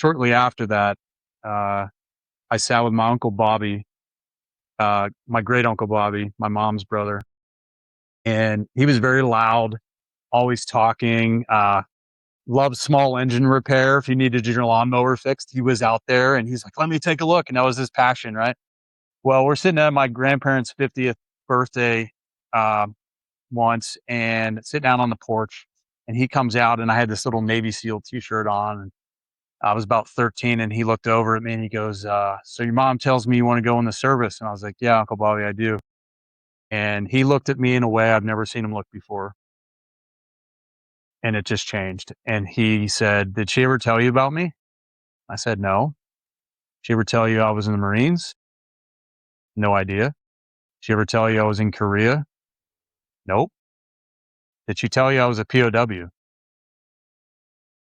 shortly after that, I sat with my Uncle Bobby, my great Uncle Bobby, my mom's brother. And he was very loud, always talking, loved small engine repair. If you needed your lawnmower fixed, he was out there and he's like, let me take a look. And that was his passion, right? Well, we're sitting at my grandparents' 50th birthday once and sit down on the porch. And he comes out and I had this little Navy SEAL t-shirt on. And I was about 13 and he looked over at me and he goes, so your mom tells me you want to go in the service. And I was like, yeah, Uncle Bobby, I do. And he looked at me in a way I've never seen him look before. And it just changed. And he said, did she ever tell you about me? I said, no. She ever tell you I was in the Marines? No idea. She ever tell you I was in Korea? Nope. Did she tell you I was a POW?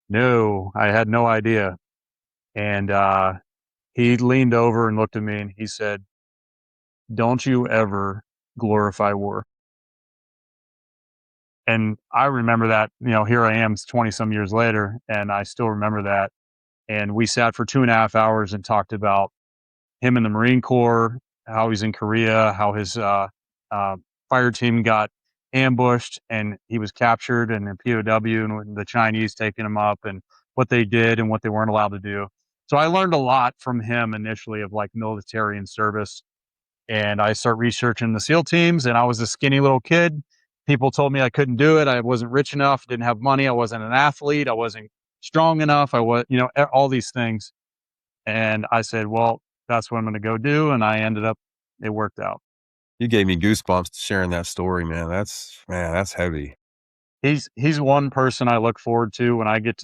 No, I had no idea. And he leaned over and looked at me and he said, don't you ever glorify war. And I remember that, here I am 20 some years later, and I still remember that. And we sat for 2.5 hours and talked about him in the Marine Corps, how he's in Korea, how his fire team got ambushed and he was captured and in POW, and the Chinese taking him up and what they did and what they weren't allowed to do. So I learned a lot from him initially of like military and service. And I start researching the SEAL teams, and I was a skinny little kid. People told me I couldn't do it. I wasn't rich enough, didn't have money. I wasn't an athlete. I wasn't strong enough. I was, all these things. And I said, well, that's what I'm going to go do. And I ended up, it worked out. You gave me goosebumps sharing that story, man. That's heavy. He's one person I look forward to when I get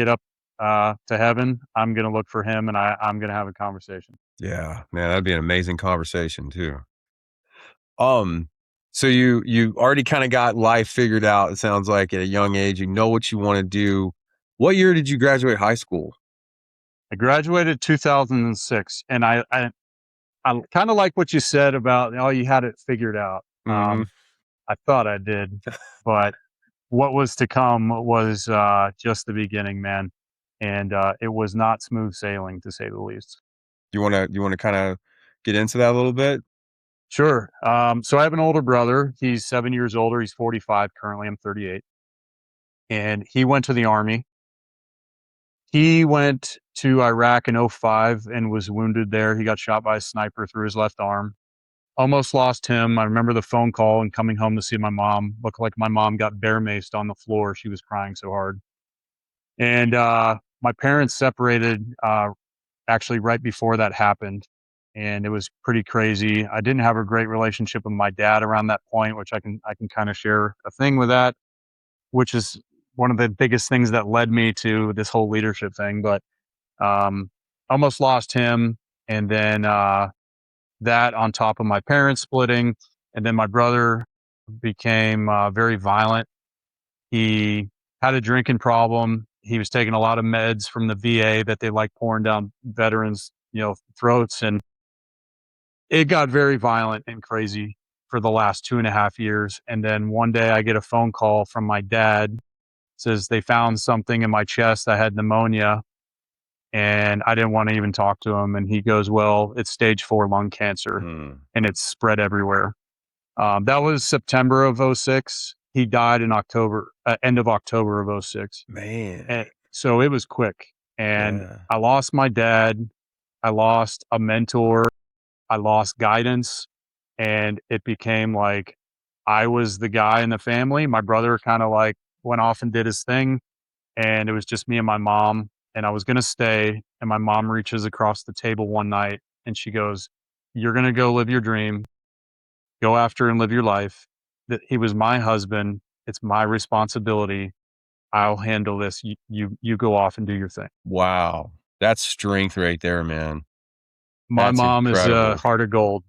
up to heaven. I'm going to look for him and I'm going to have a conversation. Yeah, man, that'd be an amazing conversation too. So you already kind of got life figured out. It sounds like at a young age, you know what you want to do. What year did you graduate high school? I graduated 2006, and I kind of like what you said about, you had it figured out. Mm-hmm. I thought I did, but what was to come was just the beginning, man. And it was not smooth sailing, to say the least. You want to kind of get into that a little bit? Sure. So I have an older brother. He's 7 years older. He's 45 currently. I'm 38. And he went to the Army. He went to Iraq in 2005 and was wounded there. He got shot by a sniper through his left arm. Almost lost him. I remember the phone call and coming home to see my mom. Looked like my mom got bear maced on the floor. She was crying so hard. And my parents separated actually right before that happened. And it was pretty crazy. I didn't have a great relationship with my dad around that point, which I can kind of share a thing with that, which is one of the biggest things that led me to this whole leadership thing. But almost lost him. And then that on top of my parents splitting. And then my brother became very violent. He had a drinking problem. He was taking a lot of meds from the VA that they like pouring down veterans, throats. And it got very violent and crazy for the last 2.5 years. And then one day I get a phone call from my dad. Says they found something in my chest. I had pneumonia and I didn't want to even talk to him. And he goes, well, it's stage 4 lung cancer and it's spread everywhere. That was September of 2006. He died in October, end of October of 2006. Man. And so it was quick. And I lost my dad. I lost a mentor. I lost guidance. And it became like I was the guy in the family. My brother kind of like went off and did his thing. And it was just me and my mom. And I was going to stay. And my mom reaches across the table one night and she goes, you're going to go live your dream. Go after and live your life. That he was my husband. It's my responsibility. I'll handle this. You go off and do your thing. Wow. That's strength right there, man. My That's mom incredible. is a heart of gold.